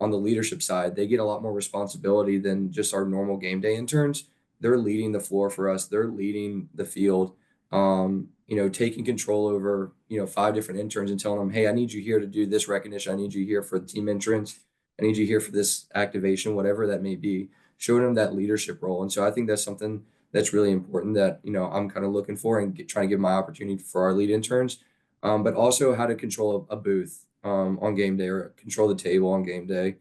on the leadership side, they get a lot more responsibility than just our normal game day interns. They're leading the floor for us. They're leading the field. Taking control over, 5 different interns and telling them, hey, I need you here to do this recognition. I need you here for the team entrance. I need you here for this activation, whatever that may be, showing them that leadership role. And so I think that's something that's really important that, I'm kind of looking for and trying to give my opportunity for our lead interns, but also how to control a booth on game day or control the table on game day.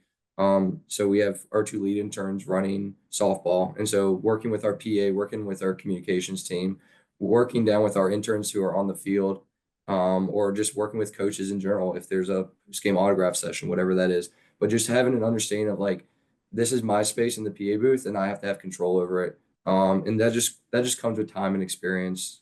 So we have our 2 lead interns running softball. And so working with our PA, working with our communications team, working down with our interns who are on the field, or just working with coaches in general, if there's a game autograph session, whatever that is, but just having an understanding of like, this is my space in the PA booth and I have to have control over it. And that just comes with time and experience.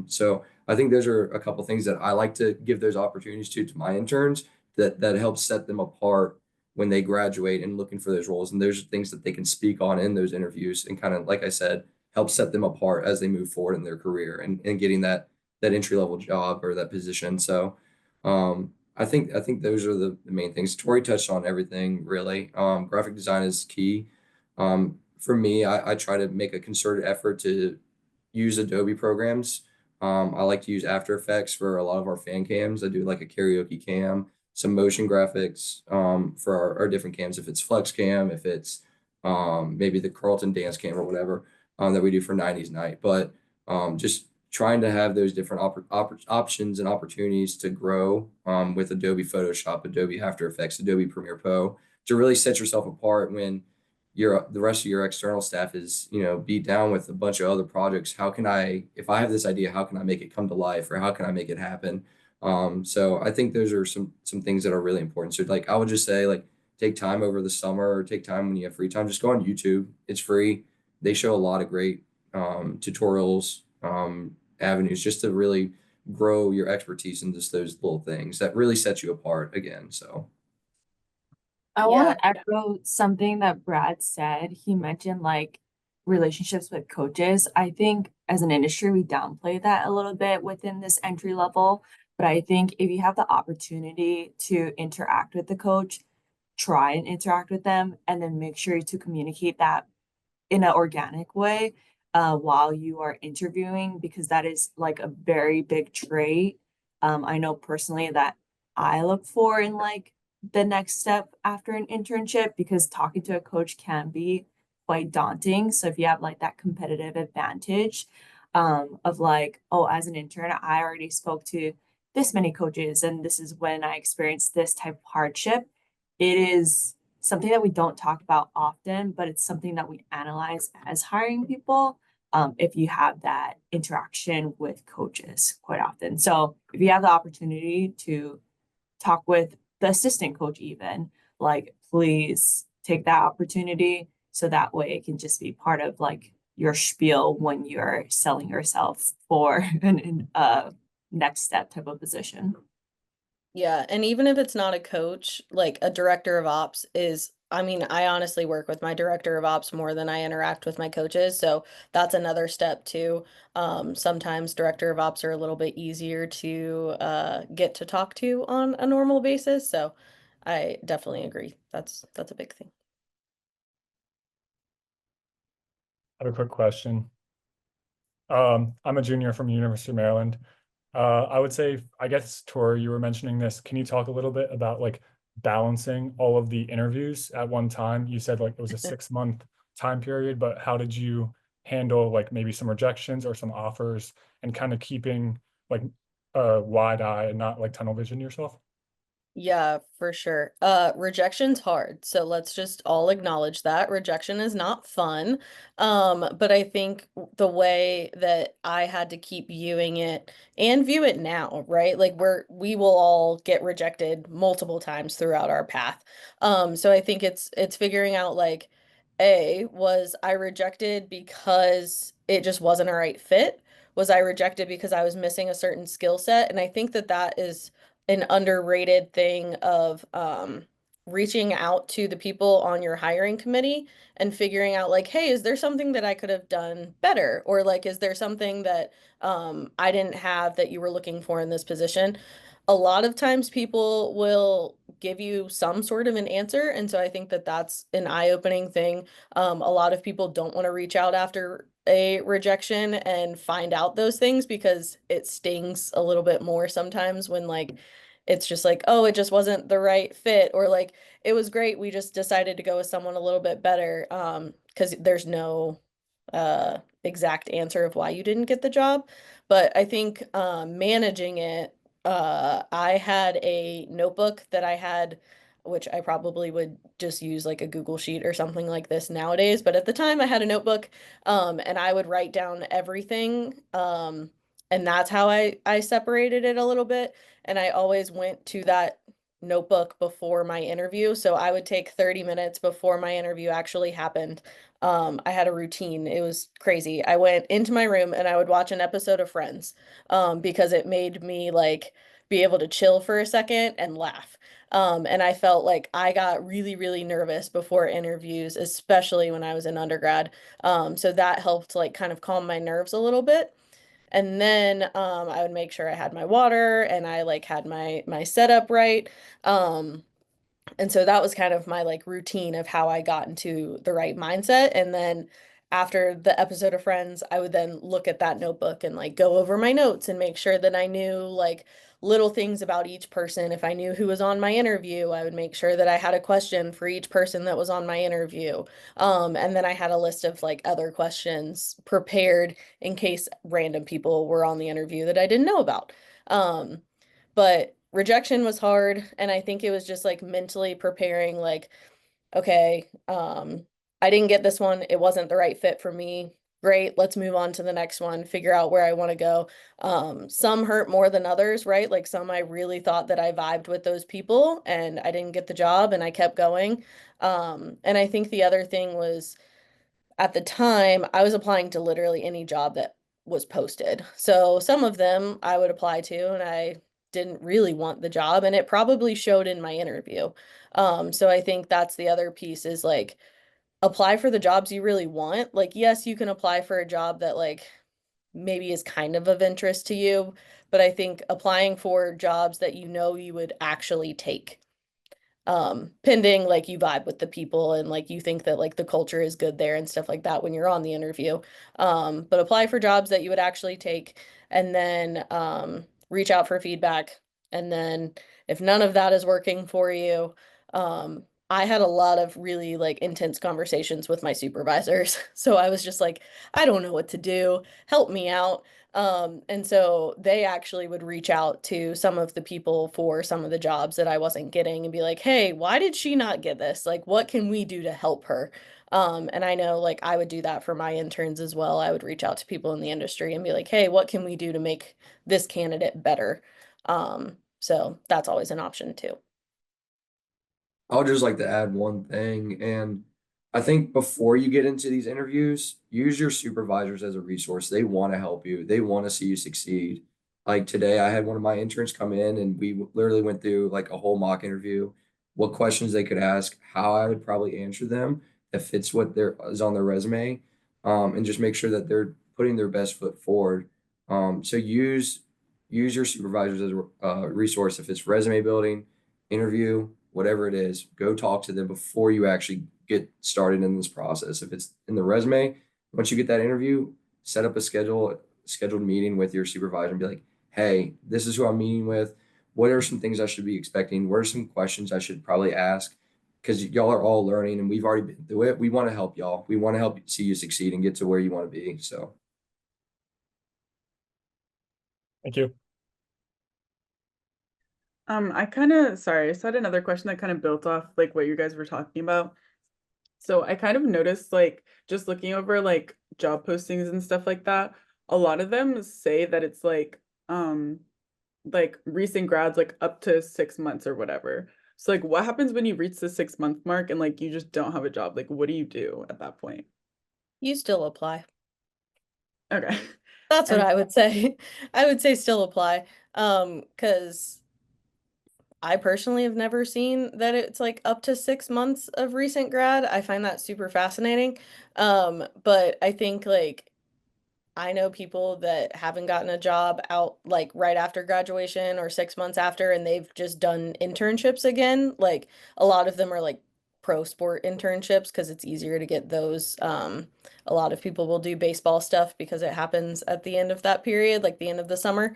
So I think those are a couple things that I like to give those opportunities to my interns that helps set them apart when they graduate and looking for those roles. And there's things that they can speak on in those interviews and kind of, like I said, help set them apart as they move forward in their career and getting that entry level job or that position. So I think those are the main things. Tori touched on everything really. Graphic design is key. For me, I try to make a concerted effort to use Adobe programs. I like to use After Effects for a lot of our fan cams. I do like a karaoke cam, some motion graphics for our different cams. If it's Flex Cam, if it's maybe the Carlton Dance Cam or whatever that we do for 90s night. But just trying to have those different options and opportunities to grow with Adobe Photoshop, Adobe After Effects, Adobe Premiere Pro to really set yourself apart when the rest of your external staff is beat down with a bunch of other projects. How can I, if I have this idea, how can I make it come to life, or how can I make it happen? So I think those are some things that are really important. So like I would just say like take time over the summer or take time when you have free time, just go on YouTube. It's free. They show a lot of great tutorials, avenues just to really grow your expertise in just those little things that really set you apart again. So I want Yeah. to echo something that Brad said. He mentioned like relationships with coaches. I think as an industry, we downplay that a little bit within this entry level. But I think if you have the opportunity to interact with the coach, try and interact with them, and then make sure to communicate that in an organic way while you are interviewing, because that is like a very big trait. I know personally that I look for in like the next step after an internship, because talking to a coach can be quite daunting. So if you have like that competitive advantage of like, oh, as an intern, I already spoke to this many coaches and this is when I experienced this type of hardship. It is something that we don't talk about often, but it's something that we analyze as hiring people. If you have that interaction with coaches quite often. So if you have the opportunity to talk with the assistant coach, even like, please take that opportunity so that way it can just be part of like your spiel when you're selling yourself for an next step type of position. Yeah, and even if it's not a coach, like a director of ops is, I mean, I honestly work with my director of ops more than I interact with my coaches, so that's another step too. Sometimes director of ops are a little bit easier to get to talk to on a normal basis, so I definitely agree. That's a big thing. I have a quick question. I'm a junior from University of Maryland. I would say, I guess, Tori, you were mentioning this. Can you talk a little bit about like balancing all of the interviews at one time? You said like it was a 6 month time period, but how did you handle like maybe some rejections or some offers and kind of keeping like a wide eye and not like tunnel vision yourself? Yeah, for sure. Rejection's hard. So let's just all acknowledge that rejection is not fun. But I think the way that I had to keep viewing it and view it now, right? Like we will all get rejected multiple times throughout our path. So I think it's figuring out like, A, was I rejected because it just wasn't a right fit? Was I rejected because I was missing a certain skill set? And I think that that is an underrated thing of reaching out to the people on your hiring committee and figuring out like, hey, is there something that I could have done better? Or like, is there something that I didn't have that you were looking for in this position? A lot of times people will give you some sort of an answer. And so I think that that's an eye-opening thing. A lot of people don't want to reach out after a rejection and find out those things because it stings a little bit more sometimes when like it's just like, oh, it just wasn't the right fit, or like it was great, we just decided to go with someone a little bit better, because there's no exact answer of why you didn't get the job. But I think managing it, I had a notebook that I had, which I probably would just use like a Google Sheet or something like this nowadays, but at the time I had a notebook, and I would write down everything, and that's how I separated it a little bit. And I always went to that notebook before my interview. So I would take 30 minutes before my interview actually happened. I had a routine. It was crazy. I went into my room and I would watch an episode of Friends, because it made me like be able to chill for a second and laugh. And I felt like I got really, really nervous before interviews, especially when I was in undergrad. So that helped like kind of calm my nerves a little bit. And then I would make sure I had my water and I like had my setup right. Um, and so that was kind of my like routine of how I got into the right mindset. And then after the episode of Friends, I would then look at that notebook and like go over my notes and make sure that I knew like little things about each person. If I knew who was on my interview, I would make sure that I had a question for each person that was on my interview. And then I had a list of like other questions prepared in case random people were on the interview that I didn't know about. But rejection was hard, and I think it was just like mentally preparing like, okay, I didn't get this one, it wasn't the right fit for me. Great, let's move on to the next one, figure out where I want to go. Some hurt more than others, right? Like some I really thought that I vibed with those people and I didn't get the job and I kept going. And I think the other thing was at the time I was applying to literally any job that was posted. So some of them I would apply to and I didn't really want the job, and it probably showed in my interview. So I think that's the other piece is like apply for the jobs you really want. Like, yes, you can apply for a job that like maybe is kind of interest to you, but I think applying for jobs that you know you would actually take, pending like you vibe with the people and like you think that like the culture is good there and stuff like that when you're on the interview. But apply for jobs that you would actually take, and then reach out for feedback. And then if none of that is working for you, I had a lot of really like intense conversations with my supervisors. So I was just like, I don't know what to do. Help me out. And so they actually would reach out to some of the people for some of the jobs that I wasn't getting and be like, hey, why did she not get this? Like, what can we do to help her? And I know like I would do that for my interns as well. I would reach out to people in the industry and be like, hey, what can we do to make this candidate better? So that's always an option too. I would just like to add one thing, and I think before you get into these interviews, use your supervisors as a resource. They want to help you. They want to see you succeed. Like today, I had one of my interns come in, and we literally went through like a whole mock interview, what questions they could ask, how I would probably answer them that fits what there is on their resume, and just make sure that they're putting their best foot forward. So use your supervisors as a resource if it's resume building, interview, whatever it is, go talk to them before you actually get started in this process. If it's in the resume, once you get that interview, set up a scheduled meeting with your supervisor and be like, hey, this is who I'm meeting with. What are some things I should be expecting? What are some questions I should probably ask? Because y'all are all learning and we've already been through it. We want to help y'all. We want to help see you succeed and get to where you want to be. So Thank you. I kind of, sorry, I just had another question that kind of built off like what you guys were talking about. So I kind of noticed like just looking over like job postings and stuff like that, a lot of them say that it's like recent grads like up to 6 months or whatever. So like what happens when you reach the 6 month mark and like you just don't have a job? Like what do you do at that point? You still apply. Okay. That's what And I would say. I would say still apply. Because I personally have never seen that it's like up to 6 months of recent grad. I find that super fascinating. But I think like I know people that haven't gotten a job out like right after graduation or 6 months after, and they've just done internships again. Like a lot of them are like pro sport internships because it's easier to get those. A lot of people will do baseball stuff because it happens at the end of that period, like the end of the summer.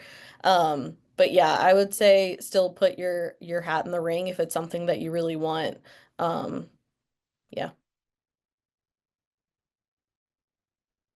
But yeah, I would say still put your hat in the ring if it's something that you really want. Yeah.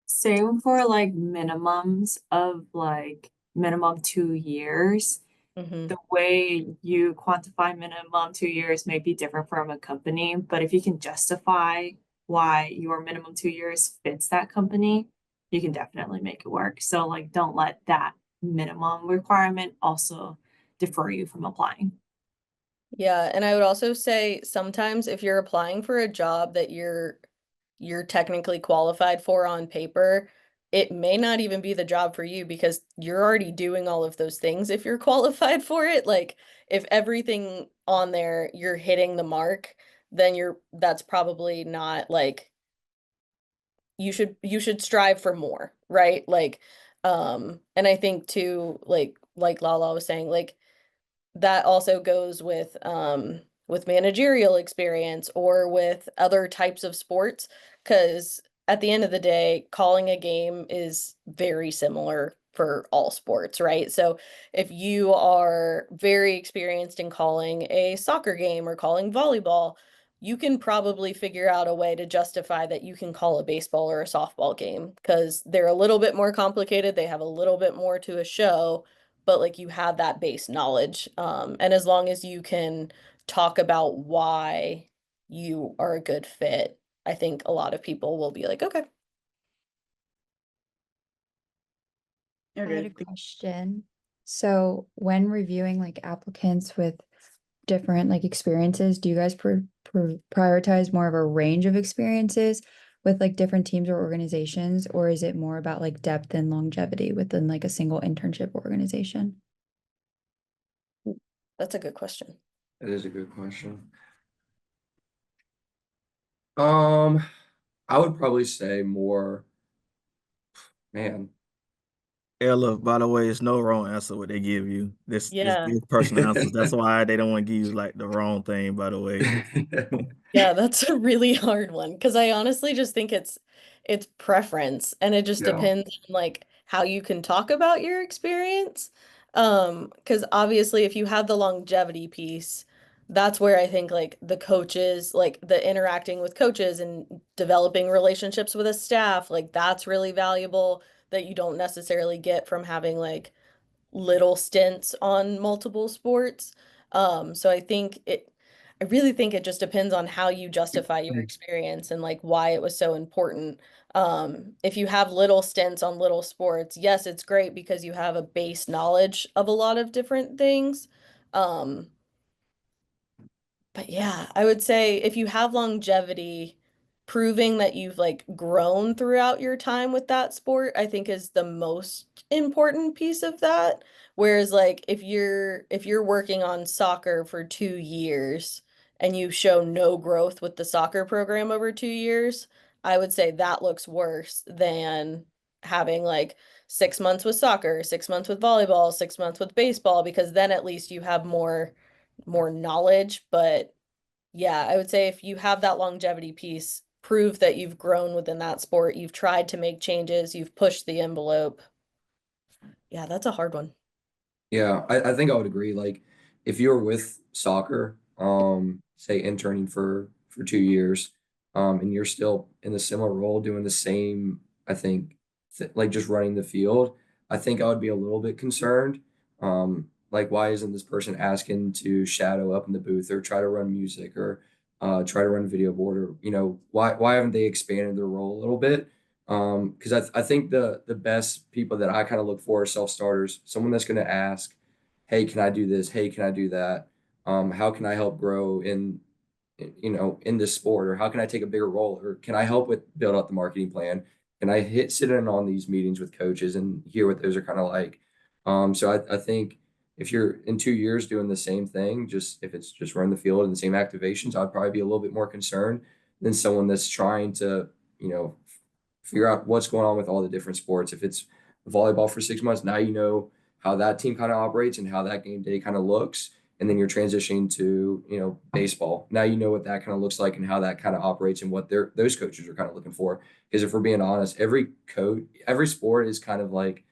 Same for like minimums of like minimum 2 years. Hmm. The way you quantify minimum 2 years may be different from a company, but if you can justify why your minimum 2 years fits that company, you can definitely make it work. So like don't let that minimum requirement also defer you from applying. Yeah, and I would also say sometimes if you're applying for a job that you're technically qualified for on paper, it may not even be the job for you because you're already doing all of those things if you're qualified for it. Like if everything on there you're hitting the mark, then that's probably not like you should strive for more, right? Like and I think too like Lala was saying, like that also goes with managerial experience or with other types of sports, because at the end of the day calling a game is very similar for all sports, right? So if you are very experienced in calling a soccer game or calling volleyball, you can probably figure out a way to justify that you can call a baseball or a softball game because they're a little bit more complicated, they have a little bit more to a show, but like you have that base knowledge. And as long as you can talk about why you are a good fit, I think a lot of people will be like, okay. I had okay, a question. So when reviewing like applicants with different like experiences, do you guys prioritize more of a range of experiences with like different teams or organizations, or is it more about like depth and longevity within like a single internship organization? That's a good question. It is a good question. I would probably say more, man. Ella, by the way, it's no wrong answer what they give you. This Yeah. is personal answers. That's why they don't want to give you like the wrong thing, by the way. Yeah, that's a really hard one because I honestly just think it's preference and it just Yeah. depends on like how you can talk about your experience. Because obviously if you have the longevity piece, that's where I think like the coaches, like the interacting with coaches and developing relationships with a staff, like that's really valuable that you don't necessarily get from having like little stints on multiple sports. So I really think it just depends on how you justify your experience and like why it was so important. If you have little stints on little sports, yes, it's great because you have a base knowledge of a lot of different things. Um, but yeah, I would say if you have longevity, proving that you've like grown throughout your time with that sport, I think is the most important piece of that. Whereas like if you're working on soccer for 2 years and you show no growth with the soccer program over 2 years, I would say that looks worse than having like 6 months with soccer, 6 months with volleyball, 6 months with baseball, because then at least you have more knowledge. But yeah, I would say if you have that longevity piece, prove that you've grown within that sport, you've tried to make changes, you've pushed the envelope. Yeah, that's a hard one. Yeah, I think I would agree. Like if you're with soccer, say interning for 2 years, and you're still in a similar role doing the same, I think like just running the field, I think I would be a little bit concerned. Like why isn't this person asking to shadow up in the booth or try to run music or try to run video board or why haven't they expanded their role a little bit? Because I think the best people that I kind of look for are self-starters, someone that's going to ask, hey, can I do this? Hey, can I do that? How can I help grow in this sport? Or how can I take a bigger role? Or can I help with build out the marketing plan? Can I sit in on these meetings with coaches and hear what those are kind of like? So I think if you're in 2 years doing the same thing, just if it's just run the field and the same activations, I'd probably be a little bit more concerned than someone that's trying to, you know, figure out what's going on with all the different sports. If it's volleyball for 6 months, now you know how that team kind of operates and how that game day kind of looks. And then you're transitioning to, baseball. Now you know what that kind of looks like and how that kind of operates and what those coaches are kind of looking for. Because if we're being honest, every sport is kind of like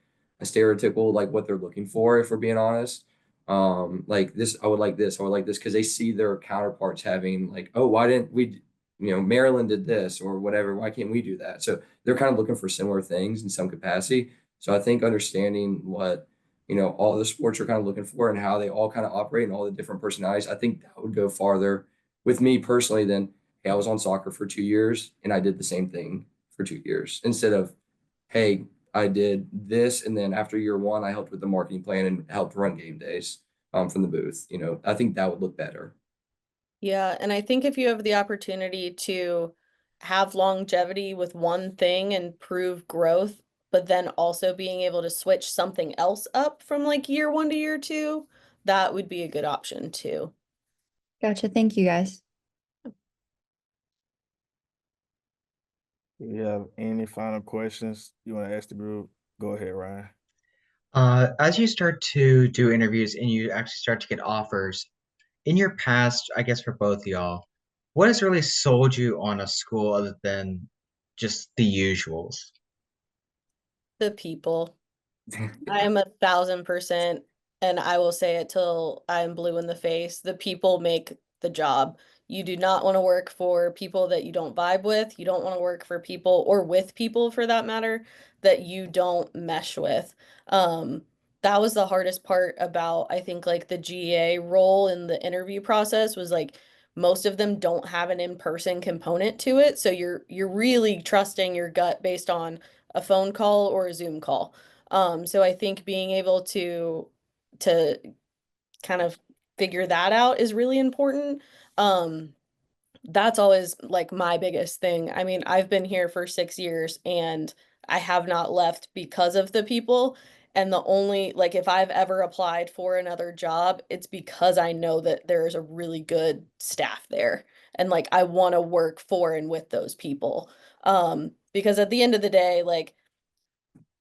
a stereotypical like what they're looking for, if we're being honest. Like this, I would like this, I would like this, because they see their counterparts having like, oh, why didn't we, Maryland did this or whatever, why can't we do that? So they're kind of looking for similar things in some capacity. So I think understanding what, all the sports are kind of looking for and how they all kind of operate and all the different personalities, I think that would go farther with me personally than, hey, I was on soccer for 2 years and I did the same thing for 2 years instead of, hey, I did this. And then after year one, I helped with the marketing plan and helped run game days from the booth. I think that would look better. Yeah, and I think if you have the opportunity to have longevity with one thing and prove growth, but then also being able to switch something else up from like year one to year two, that would be a good option too. Gotcha. Thank you guys. Do you have any final questions you want to ask the group? Go ahead, Ryan. As you start to do interviews and you actually start to get offers, in your past, I guess for both of y'all, what has really sold you on a school other than just the usuals? The people. I am 1,000%, and I will say it till I'm blue in the face. The people make the job. You do not want to work for people that you don't vibe with. You don't want to work for people or with people for that matter that you don't mesh with. Um, that was the hardest part about, I think, like the GA role in the interview process was like most of them don't have an in-person component to it. So you're really trusting your gut based on a phone call or a Zoom call. So I think being able to kind of figure that out is really important. Um, that's always like my biggest thing. I mean, I've been here for 6 years and I have not left because of the people. And the only, like, if I've ever applied for another job, it's because I know that there is a really good staff there. And like, I want to work for and with those people. Because at the end of the day, like,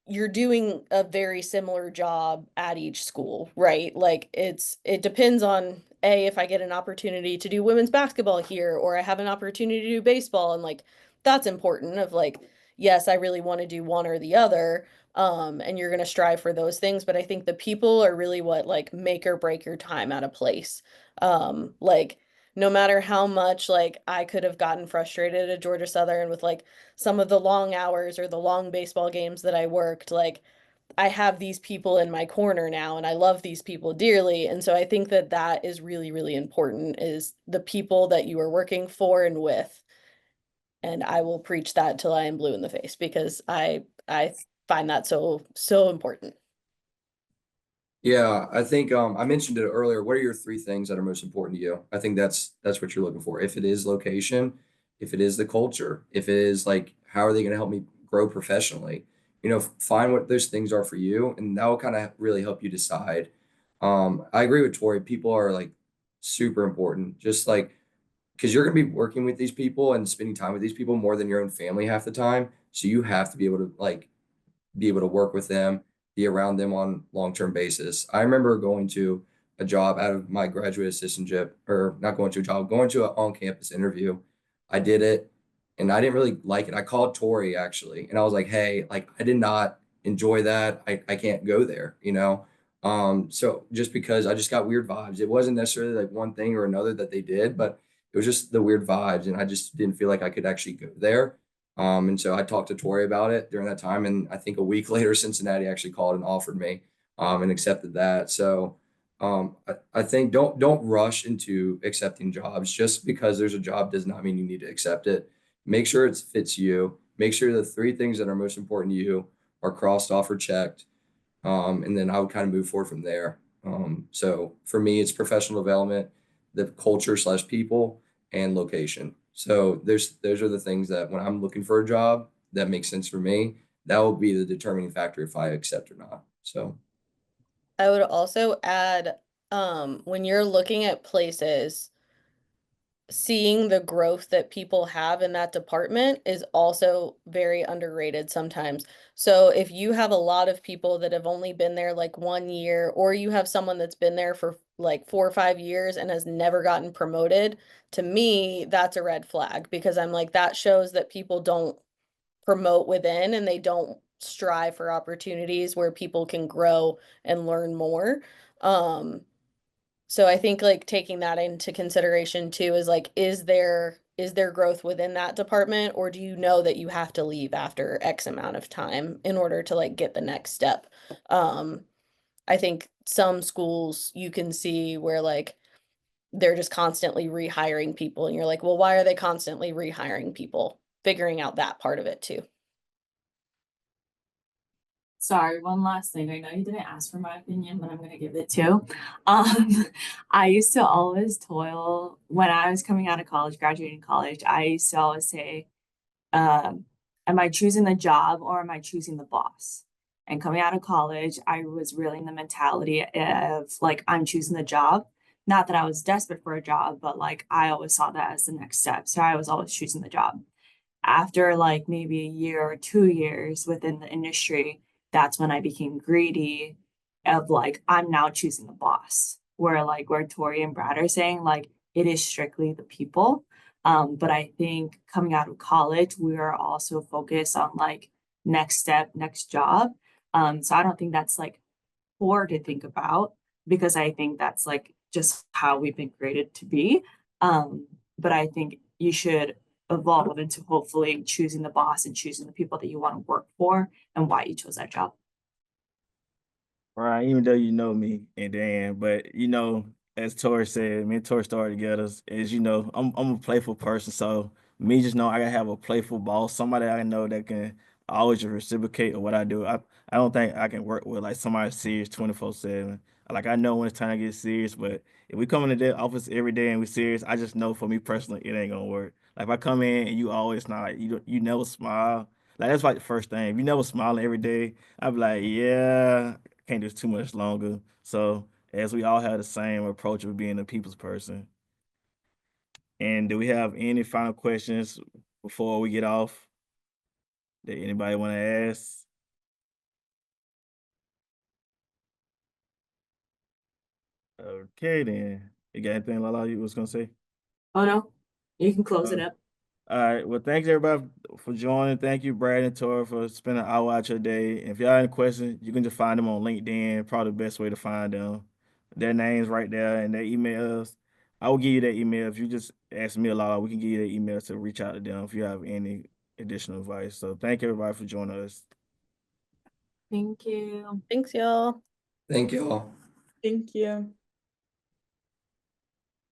you're doing a very similar job at each school, right? Like it depends on A, if I get an opportunity to do women's basketball here or I have an opportunity to do baseball and like that's important of like yes, I really want to do one or the other. And you're going to strive for those things, but I think the people are really what like make or break your time at a place. Like no matter how much like I could have gotten frustrated at Georgia Southern with like some of the long hours or the long baseball games that I worked, like I have these people in my corner now and I love these people dearly. And so I think that that is really, really important is the people that you are working for and with. And I will preach that till I am blue in the face because I find that so important. Yeah, I think I mentioned it earlier. What are your three things that are most important to you? I think that's what you're looking for. If it is location, if it is the culture, if it is like how are they going to help me grow professionally? Find what those things are for you, and that will kind of really help you decide. I agree with Tori. People are like super important. Just like because you're going to be working with these people and spending time with these people more than your own family half the time. So you have to be able to like be able to work with them, be around them on long-term basis. I remember going to a job out of my graduate assistantship, or not going to a job, going to an on-campus interview. I did it and I didn't really like it. I called Tori actually, and I was like, hey, like I did not enjoy that. I can't go there, you know? So just because I just got weird vibes. It wasn't necessarily like one thing or another that they did, but it was just the weird vibes. And I just didn't feel like I could actually go there. And so I talked to Tori about it during that time. And I think a week later, Cincinnati actually called and offered me and accepted that. So I think don't rush into accepting jobs. Just because there's a job does not mean you need to accept it. Make sure it fits you. Make sure the three things that are most important to you are crossed off or checked. And then I would kind of move forward from there. So for me, it's professional development, the culture slash people, and location. So those are the things that when I'm looking for a job that makes sense for me, that will be the determining factor if I accept or not. So I would also add, when you're looking at places, seeing the growth that people have in that department is also very underrated sometimes. So if you have a lot of people that have only been there like 1 year, or you have someone that's been there for like 4 or 5 years and has never gotten promoted, to me, that's a red flag because I'm like, that shows that people don't promote within and they don't strive for opportunities where people can grow and learn more. Um, so I think like taking that into consideration too is like, is there growth within that department, or do you know that you have to leave after X amount of time in order to like get the next step? Um, I think some schools you can see where like they're just constantly rehiring people and you're like, well, why are they constantly rehiring people? Figuring out that part of it too. Sorry, one last thing. I know you didn't ask for my opinion, but I'm gonna give it too. Um, I used to always toil when I was coming out of college, graduating college. I used to always say, um, am I choosing the job or am I choosing the boss? And coming out of college, I was really in the mentality of like, I'm choosing the job. Not that I was desperate for a job, but like I always saw that as the next step. So I was always choosing the job. After like maybe a year or 2 years within the industry, that's when I became greedy of like, I'm now choosing the boss. Where Tori and Brad are saying, like, it is strictly the people. But I think coming out of college, we are also focused on like next step, next job. So I don't think that's like poor to think about because I think that's like just how we've been created to be. But I think you should evolve into hopefully choosing the boss and choosing the people that you want to work for and why you chose that job. Right, even though you know me and Dan, but as Tori said, me and Tori started together. As you know, I'm a playful person, so me just know I gotta have a playful boss, somebody I know that can always reciprocate of what I do. I don't think I can work with like somebody serious 24/7. Like I know when it's time to get serious, but if we come into the office every day and we serious, I just know for me personally it ain't gonna work. Like if I come in and you always not like you never smile, like that's like the first thing. If you never smiling every day, I'd be like, yeah, can't do this too much longer. So as we all have the same approach of being a people's person. And do we have any final questions before we get off that anybody want to ask? Okay, then. You got anything, Lala, you was gonna say? Oh no, you can close it Uh, up. All right. Well, thanks everybody for joining. Thank you, Brad and Tori, for spending an hour out your day. And if y'all have any questions, you can just find them on LinkedIn. Probably the best way to find them. Their names right there and their emails. I will give you their email. If you just ask me a lot, we can give you their email to reach out to them if you have any additional advice. So thank everybody for joining us. Thank you. Thanks, y'all. Thank y'all. Thank you.